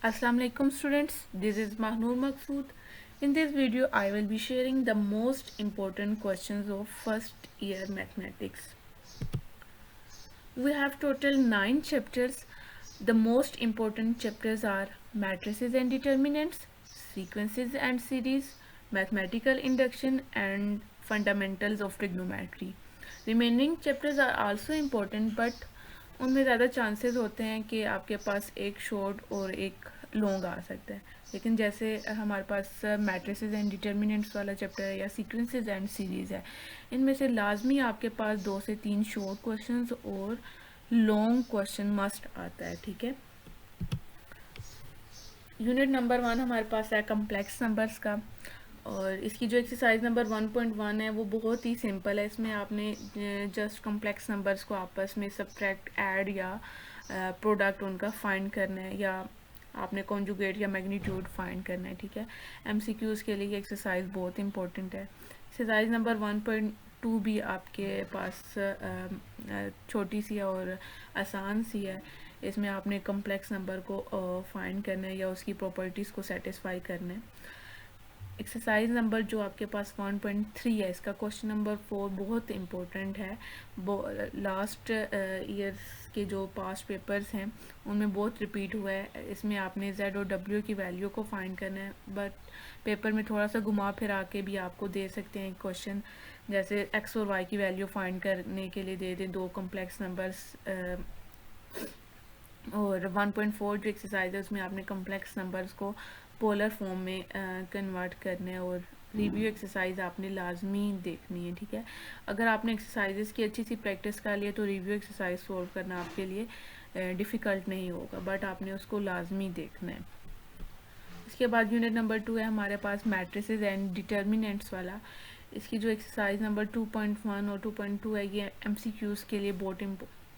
Assalamu alaikum students, this is Mahnoor Maqsood. In this video I will be sharing the most important questions of first year mathematics. We have total 9 chapters. The most important chapters are matrices and determinants, sequences and series, mathematical induction and fundamentals of trigonometry. Remaining chapters are also important but उनमें ज़्यादा chances होते हैं कि आपके पास एक short और एक long आ सकता है, लेकिन जैसे हमारे पास मैट्रिसेस एंड डिटर्मिनेंट्स वाला चैप्टर है या सीक्वेंसेस एंड सीरीज़ है, इनमें से लाजमी आपके पास 2 से 3 शॉर्ट क्वेश्चंस और लॉन्ग क्वेश्चन मस्ट आता है। ठीक है, यूनिट नंबर 1 हमारे पास है कम्प्लेक्स नंबर्स का, और इसकी जो एक्सरसाइज नंबर 1.1 है वो बहुत ही सिंपल है। इसमें आपने जस्ट कम्प्लेक्स नंबर्स को आपस में सब्ट्रैक्ट, ऐड या प्रोडक्ट उनका फाइंड करना है, या आपने कॉन्जुगेट या मैग्नीट्यूड फाइंड करना है। ठीक है, एमसीक्यूज़ के लिए ये एक्सरसाइज बहुत इंपॉर्टेंट है। एक्सरसाइज नंबर 1.2 भी आपके पास छोटी सी और आसान सी है। इसमें आपने कम्प्लेक्स नंबर को फाइंड करना है या उसकी प्रॉपर्टीज़ को सेटिस्फाई करना है। एक्सरसाइज नंबर जो आपके पास 1.3 है, इसका क्वेश्चन नंबर 4 बहुत इम्पोर्टेंट है। लास्ट ईयर्स के जो पास्ट पेपर्स हैं उनमें बहुत रिपीट हुआ है। इसमें आपने Z और W की वैल्यू को फाइंड करना है, बट पेपर में थोड़ा सा घुमा फिरा के भी आपको दे सकते हैं क्वेश्चन, जैसे X और Y की वैल्यू फाइंड करने के लिए दे दें दो कम्प्लेक्स नंबर्स। और 1.4 जो एक्सरसाइज है उसमें आपने कम्प्लेक्स नंबर्स को पोलर फॉर्म में कन्वर्ट करना है, और रिव्यू एक्सरसाइज आपने लाजमी देखनी है। ठीक है, अगर आपने एक्सरसाइजेस की अच्छी सी प्रैक्टिस कर ली है तो रिव्यू एक्सरसाइज सॉल्व करना आपके लिए डिफ़िकल्ट नहीं होगा, बट आपने उसको लाजमी देखना है। इसके बाद यूनिट नंबर 2 है हमारे पास मैट्रिसेस एंड डिटर्मिनेंट्स वाला। इसकी जो एक्सरसाइज नंबर 2.1 और 2.2 है ये MCQs के लिए बहुत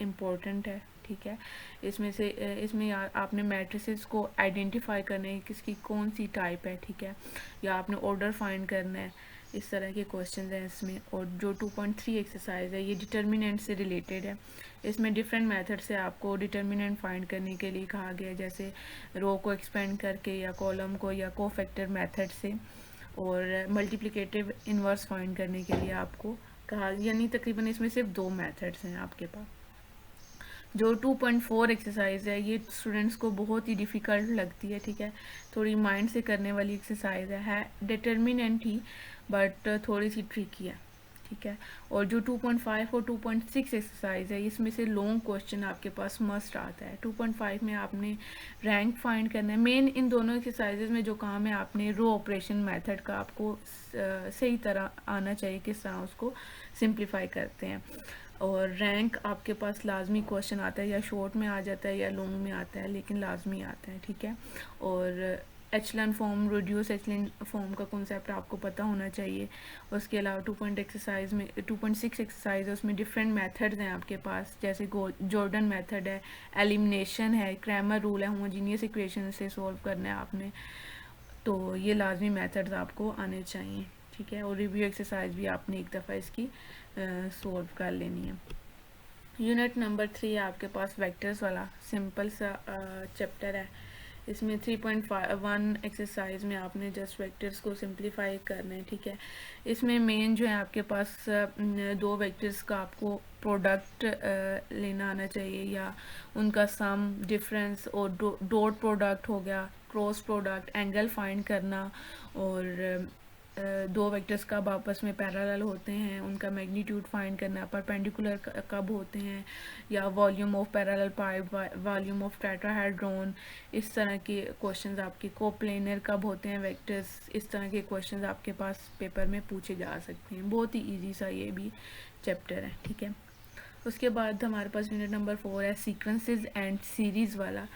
इम्पोर्टेंट है। ठीक है, इसमें आपने मैट्रिसेस को आइडेंटिफाई करना है किसकी कौन सी टाइप है। ठीक है, या आपने ऑर्डर फाइंड करना है, इस तरह के क्वेश्चन हैं इसमें। और जो 2.3 एक्सरसाइज है ये डिटर्मिनेंट से रिलेटेड है। इसमें डिफरेंट मेथड से आपको डिटर्मिनेंट फाइंड करने के लिए कहा गया है, जैसे रो को एक्सपेंड करके या कॉलम को या कोफैक्टर मेथड से, और मल्टीप्लिकेटिव इन्वर्स फाइंड करने के लिए आपको कहा, यानी तकरीबन इसमें सिर्फ 2 मेथड्स हैं आपके पास। जो 2.4 एक्सरसाइज है ये स्टूडेंट्स को बहुत ही डिफ़िकल्ट लगती है। ठीक है, थोड़ी माइंड से करने वाली एक्सरसाइज है डिटर्मिनेंट ही, बट थोड़ी सी ट्रिकी है। ठीक है, और जो 2.5 और 2.6 एक्सरसाइज है इसमें से लॉन्ग क्वेश्चन आपके पास मस्ट आता है। 2.5 में आपने रैंक फाइंड करना है। मेन इन दोनों एक्सरसाइजेज में जो काम है आपने रो ऑपरेशन मेथड का आपको सही तरह आना चाहिए, किस तरह उसको सिंप्लीफाई करते हैं। और रैंक आपके पास लाजमी क्वेश्चन आता है, या शॉर्ट में आ जाता है या लॉन्ग में आता है, लेकिन लाजमी आता है। ठीक है, और एचलन फॉर्म, रिड्यूस एचलन फॉर्म का कॉन्सेप्ट आपको पता होना चाहिए। उसके अलावा 2.6 एक्सरसाइज है, उसमें डिफरेंट मेथड्स हैं आपके पास, जैसे जॉर्डन मेथड है, एलिमिनेशन है, क्रैमर रूल है, होमोजीनियस इक्वेशन से सॉल्व करना है आपने। तो ये लाजमी मेथड्स आपको आने चाहिए। ठीक है, और रिव्यू एक्सरसाइज भी आपने एक दफ़ा इसकी सॉल्व कर लेनी है। यूनिट नंबर 3 है आपके पास वेक्टर्स वाला, सिंपल सा चैप्टर है। इसमें 3.1 एक्सरसाइज में आपने जस्ट वेक्टर्स को सिंप्लीफाई करना है। ठीक है, इसमें मेन जो है आपके पास 2 वेक्टर्स का आपको प्रोडक्ट लेना आना चाहिए, या उनका सम, डिफरेंस, और डॉट प्रोडक्ट हो गया, क्रॉस प्रोडक्ट, एंगल फाइंड करना, और 2 वेक्टर्स कब आपस में पैरेलल होते हैं, उनका मैग्नीट्यूड फाइंड करना, परपेंडिकुलर कब होते हैं, या volume of parallel pipe, volume of tetrahedron, इस तरह के क्वेश्चंस आपके कोप्लेनर कब होते हैं वेक्टर्स, इस तरह के क्वेश्चंस आपके पास पेपर में पूछे जा सकते हैं। बहुत ही इजी सा ये भी चैप्टर है। ठीक है, उसके बाद हमारे पास यूनिट नंबर 4 है सीक्वेंसेस एंड सीरीज़ वाला।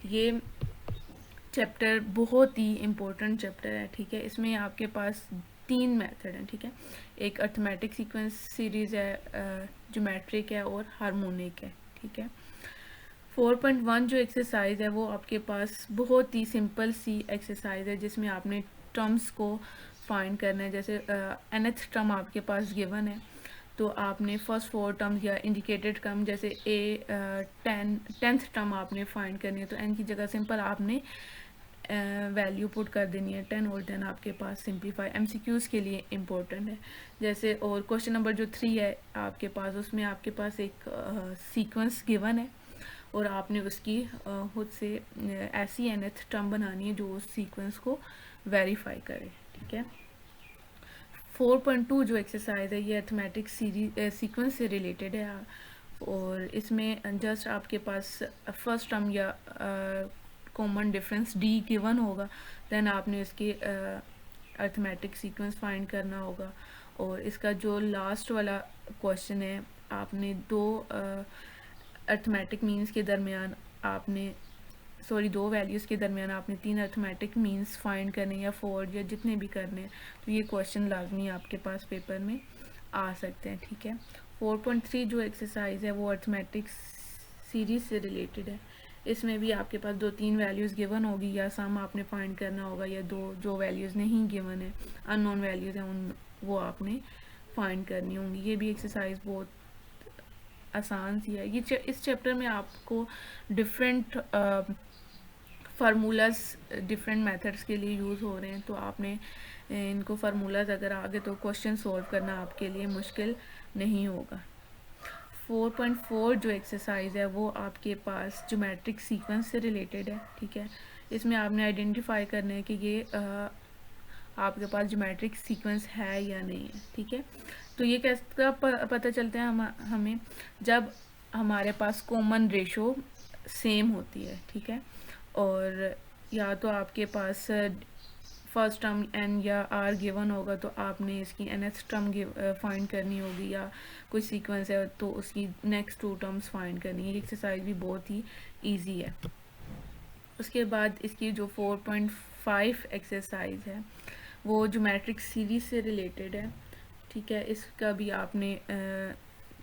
ये चैप्टर बहुत ही इम्पोर्टेंट चैप्टर है। ठीक है, इसमें आपके पास 3 मेथड हैं। ठीक है, एक अर्थमेटिक सीक्वेंस सीरीज़ है, ज्योमेट्रिक है, और हार्मोनिक है। ठीक है, 4.1 जो एक्सरसाइज है वो आपके पास बहुत ही सिंपल सी एक्सरसाइज है, जिसमें आपने टर्म्स को फाइंड करना है। जैसे nth टर्म आपके पास गिवन है, तो आपने फर्स्ट 4 टर्म्स या इंडिकेटेड टर्म जैसे टेंथ टर्म आपने फाइंड करनी है, तो एन की जगह सिंपल आपने वैल्यू पुट कर देनी है 10 और देन आपके पास सिंप्लीफाई। एमसीक्यूज़ के लिए इम्पोर्टेंट है। जैसे और क्वेश्चन नंबर जो 3 है आपके पास, उसमें आपके पास एक सीक्वेंस गिवन है और आपने उसकी खुद से ऐसी nth टर्म बनानी है जो उस सीक्वेंस को वेरीफाई करे, ठीक है। 4.2 जो एक्सरसाइज है ये अर्थमेटिक सीक्वेंस से रिलेटेड है और इसमें जस्ट आपके पास फर्स्ट टर्म या कॉमन डिफरेंस डी गिवन होगा, देन आपने इसके अर्थमेटिक सीक्वेंस फाइंड करना होगा। और इसका जो लास्ट वाला क्वेश्चन है, आपने दो अर्थमेटिक मीन्स के दरमियान आपने दो वैल्यूज़ के दरमियान आपने 3 अर्थमेटिक मीन्स फाइंड करने या 4 या जितने भी करने हैं, तो ये क्वेश्चन लाजमी आपके पास पेपर में आ सकते हैं, ठीक है। 4.3 जो एक्सरसाइज है वो अर्थमेटिक सीरीज से रिलेटेड है। इसमें भी आपके पास 2-3 वैल्यूज़ गिवन होगी या सम आपने फाइंड करना होगा, या दो जो वैल्यूज़ नहीं गिवन है, अननोन वैल्यूज़ हैं, उन वो आपने फाइंड करनी होंगी। ये भी एक्सरसाइज बहुत आसान सी है। ये इस चैप्टर में आपको डिफरेंट फार्मूलाज डिफरेंट मेथड्स के लिए यूज़ हो रहे हैं, तो आपने इनको फार्मूलाज अगर आगे तो क्वेश्चन सॉल्व करना आपके लिए मुश्किल नहीं होगा। 4.4 जो एक्सरसाइज है वो आपके पास ज्योमेट्रिक सीक्वेंस से रिलेटेड है, ठीक है। इसमें आपने आइडेंटिफाई करना है कि ये आपके पास ज्योमेट्रिक सीक्वेंस है या नहीं है, ठीक है। तो ये कैसे पता चलता है हमें जब हमारे पास कॉमन रेशो सेम होती है, ठीक है। और या तो आपके पास फर्स्ट टर्म एन या आर गिवन होगा तो आपने इसकी nth टर्म फाइंड करनी होगी, या कोई सीक्वेंस है तो उसकी नेक्स्ट 2 टर्म्स फाइंड करनी है। एक्सरसाइज भी बहुत ही इजी है। उसके बाद इसकी जो 4.5 एक्सरसाइज है वो ज्योमेट्रिक सीरीज से रिलेटेड है, ठीक है। इसका भी आपने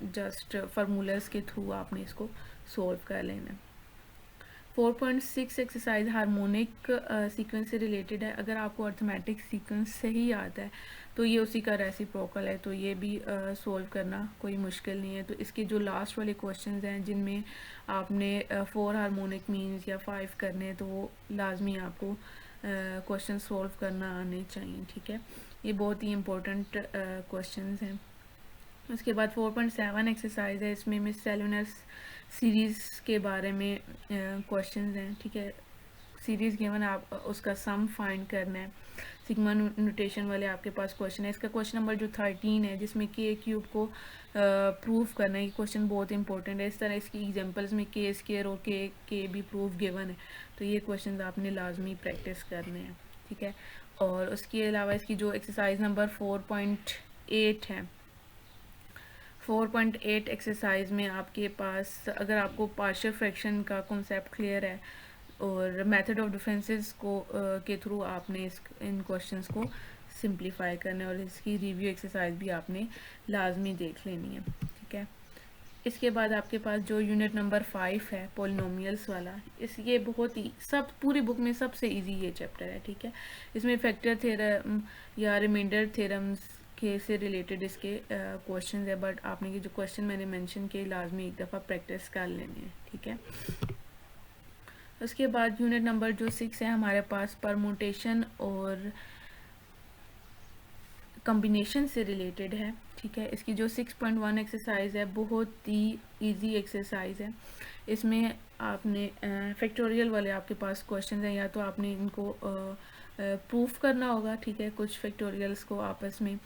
जस्ट फार्मूलाज के थ्रू आपने इसको सॉल्व कर लेना है। 4.6 एक्सरसाइज हार्मोनिक सीक्वेंस से रिलेटेड है। अगर आपको अर्थमेटिक सीक्वेंस सही आता है तो ये उसी का रेसिप्रोकल है, तो ये भी सॉल्व करना कोई मुश्किल नहीं है। तो इसके जो लास्ट वाले क्वेश्चंस हैं जिनमें आपने 4 हार्मोनिक मीन्स या 5 करने हैं, तो वो लाजमी आपको क्वेश्चन सॉल्व करना आने चाहिए, ठीक है। ये बहुत ही इम्पोर्टेंट क्वेश्चंस हैं। उसके बाद 4.7 एक्सरसाइज है। इसमें मिस सेलुनस सीरीज़ के बारे में क्वेश्चंस हैं, ठीक है। सीरीज़ गिवन आप उसका सम फाइंड करना है। सिग्मा नोटेशन वाले आपके पास क्वेश्चन है। इसका क्वेश्चन नंबर जो 13 है जिसमें के क्यूब को प्रूव करना है, ये क्वेश्चन बहुत इंपॉर्टेंट है। इस तरह इसकी एग्जांपल्स में के स्क्वायर और के भी प्रूफ गिवन है, तो ये क्वेश्चन आपने लाजमी प्रैक्टिस करने हैं, ठीक है। और उसके अलावा इसकी जो एक्सरसाइज नंबर 4.8 है, 4.8 एक्सरसाइज में आपके पास अगर आपको पार्शियल फ्रैक्शन का कॉन्सेप्ट क्लियर है और मेथड ऑफ डिफरेंसेस को के थ्रू आपने इन क्वेश्चंस को सिंप्लीफाई करना है, और इसकी रिव्यू एक्सरसाइज भी आपने लाजमी देख लेनी है, ठीक है। इसके बाद आपके पास जो यूनिट नंबर 5 है पॉलिनोमियल्स वाला, ये बहुत ही पूरी बुक में सबसे इजी ये चैप्टर है, ठीक है। इसमें फैक्टर थ्योरम या रिमाइंडर थ्योरम्स के से रिलेटेड इसके क्वेश्चंस है, बट आपने ये जो क्वेश्चन मैंने मेंशन किए लाजमी एक दफ़ा प्रैक्टिस कर लेने हैं, ठीक है। उसके बाद यूनिट नंबर जो 6 है हमारे पास परमुटेशन और कॉम्बिनेशन से रिलेटेड है, ठीक है। इसकी जो 6.1 एक्सरसाइज है बहुत ही इजी एक्सरसाइज है। इसमें आपने फैक्टोरियल वाले आपके पास क्वेश्चन हैं, या तो आपने इनको प्रूफ करना होगा, ठीक है, कुछ फैक्टोरियल्स को आपस में,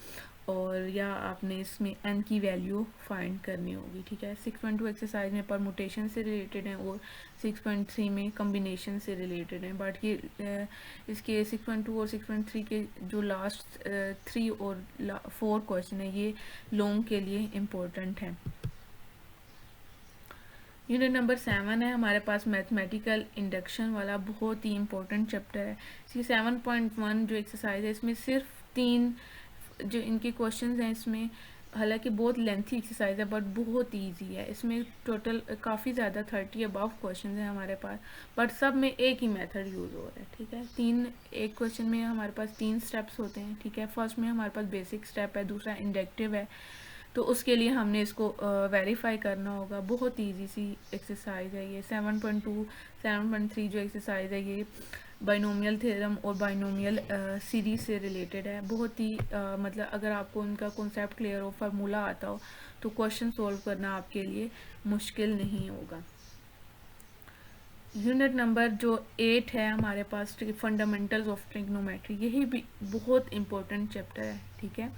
और या आपने इसमें n की वैल्यू फाइंड करनी होगी, ठीक है। 6.2 एक्सरसाइज में परमुटेशन से रिलेटेड हैं और 6.3 में कॉम्बिनेशन से रिलेटेड हैं, बट ये इसके 6.2 और 6.3 के जो लास्ट 3 और 4 क्वेश्चन है ये लॉन्ग के लिए इम्पोर्टेंट हैं। यूनिट नंबर 7 है हमारे पास मैथमेटिकल इंडक्शन वाला, बहुत ही इम्पोर्टेंट चैप्टर है। इसकी 7.1 जो एक्सरसाइज है इसमें सिर्फ 3 जो इनके क्वेश्चंस हैं, इसमें हालांकि बहुत लेंथी एक्सरसाइज है बट बहुत इजी है। इसमें टोटल काफ़ी ज़्यादा 30 अबव क्वेश्चंस हैं हमारे पास, बट सब में एक ही मेथड यूज़ हो रहा है, ठीक है। एक क्वेश्चन में हमारे पास 3 स्टेप्स होते हैं, ठीक है। फर्स्ट में हमारे पास बेसिक स्टेप है, दूसरा इंडक्टिव है, तो उसके लिए हमने इसको वेरीफाई करना होगा। बहुत इजी सी एक्सरसाइज है ये। 7.2 7.3 जो एक्सरसाइज है ये बाइनोमियल थ्योरम और बाइनोमियल सीरीज से रिलेटेड है। बहुत ही मतलब अगर आपको उनका कॉन्सेप्ट क्लियर हो, फार्मूला आता हो, तो क्वेश्चन सॉल्व करना आपके लिए मुश्किल नहीं होगा। यूनिट नंबर जो 8 है हमारे पास, फंडामेंटल्स ऑफ ट्रिग्नोमेट्री, यही भी बहुत इंपॉर्टेंट चैप्टर है, ठीक है।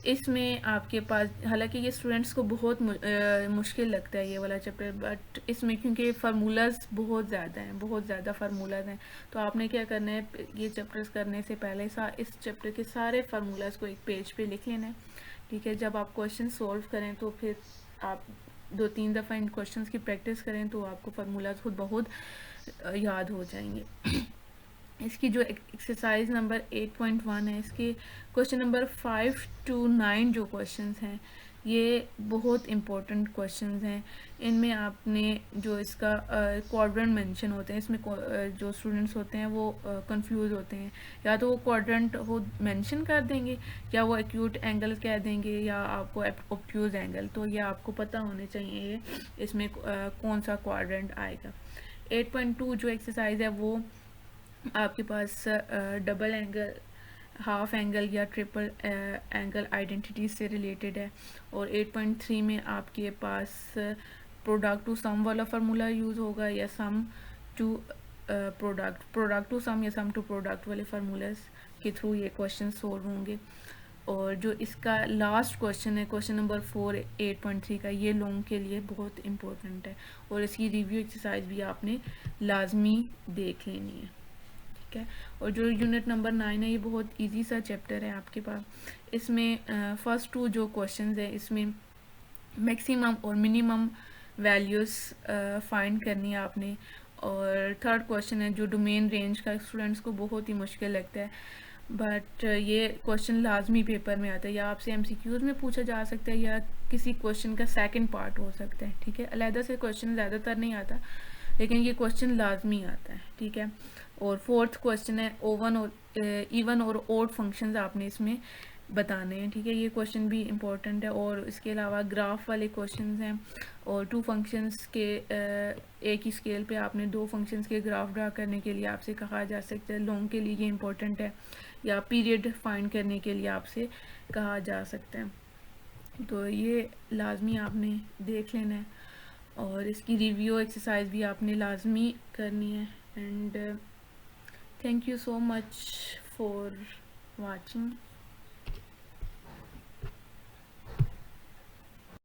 इसमें आपके पास, हालांकि ये स्टूडेंट्स को बहुत मुश्किल लगता है ये वाला चैप्टर, बट इसमें क्योंकि फार्मूलाज बहुत ज़्यादा हैं, बहुत ज़्यादा फार्मूलाज हैं, तो आपने क्या करना है, ये चैप्टर्स करने से पहले इस चैप्टर के सारे फार्मूलाज को एक पेज पे लिख लेना है, ठीक है। जब आप क्वेश्चन सॉल्व करें तो फिर आप 2-3 दफ़ा इन क्वेश्चंस की प्रैक्टिस करें तो आपको फार्मूलाज खुद बहुत याद हो जाएंगे। इसकी जो एक्सरसाइज नंबर 8.1 है, इसके क्वेश्चन नंबर 5 to 9 जो क्वेश्चंस हैं, ये बहुत इम्पोर्टेंट क्वेश्चंस हैं। इनमें आपने जो इसका क्वाड्रेंट मेंशन होते हैं, इसमें जो स्टूडेंट्स होते हैं वो कंफ्यूज होते हैं, या तो वो क्वाड्रेंट वो मेंशन कर देंगे, या वो एक्यूट एंगल कह देंगे, या आपको ऑब्ट्यूज एंगल। तो ये आपको पता होने चाहिए इसमें कौन सा क्वाड्रेंट आएगा। 8.2 जो एक्सरसाइज है वो आपके पास डबल एंगल, हाफ एंगल या ट्रिपल एंगल आइडेंटिटी से रिलेटेड है। और 8.3 में आपके पास प्रोडक्ट टू सम वाला फार्मूला यूज़ होगा, या सम टू प्रोडक्ट टू सम या सम टू प्रोडक्ट वाले फार्मूलाज के थ्रू ये क्वेश्चन सॉल्व होंगे। और जो इसका लास्ट क्वेश्चन है, क्वेश्चन नंबर 4 8.3 का, ये लोगों के लिए बहुत इंपॉर्टेंट है, और इसकी रिव्यू एक्सरसाइज भी आपने लाजमी देख लेनी है, ठीक है। और जो यूनिट नंबर 9 है, ये बहुत इजी सा चैप्टर है आपके पास। इसमें फर्स्ट 2 जो क्वेश्चंस है, इसमें मैक्सिमम और मिनिमम वैल्यूज़ फाइंड करनी है आपने। और थर्ड क्वेश्चन है जो डोमेन रेंज का, स्टूडेंट्स को बहुत ही मुश्किल लगता है, बट ये क्वेश्चन लाजमी पेपर में आता है, या आपसे एमसीक्यूज में पूछा जा सकता है, या किसी क्वेश्चन का सेकंड पार्ट हो सकता है, ठीक है। अलहदा से क्वेश्चन ज़्यादातर नहीं आता, लेकिन ये क्वेश्चन लाजमी आता है, ठीक है। और फोर्थ क्वेश्चन है इवन और ओड फंक्शंस आपने इसमें बताने हैं, ठीक है। ये क्वेश्चन भी इम्पोर्टेंट है। और इसके अलावा ग्राफ वाले क्वेश्चंस हैं, और 2 फंक्शंस के एक ही स्केल पे आपने 2 फंक्शंस के ग्राफ ड्रा करने के लिए आपसे कहा जा सकता है, लॉन्ग के लिए ये इम्पोर्टेंट है, या पीरियड फाइंड करने के लिए आपसे कहा जा सकता है। तो ये लाजमी आपने देख लेना है, और इसकी रिव्यू एक्सरसाइज भी आपने लाजमी करनी है। And thank you so much for watching.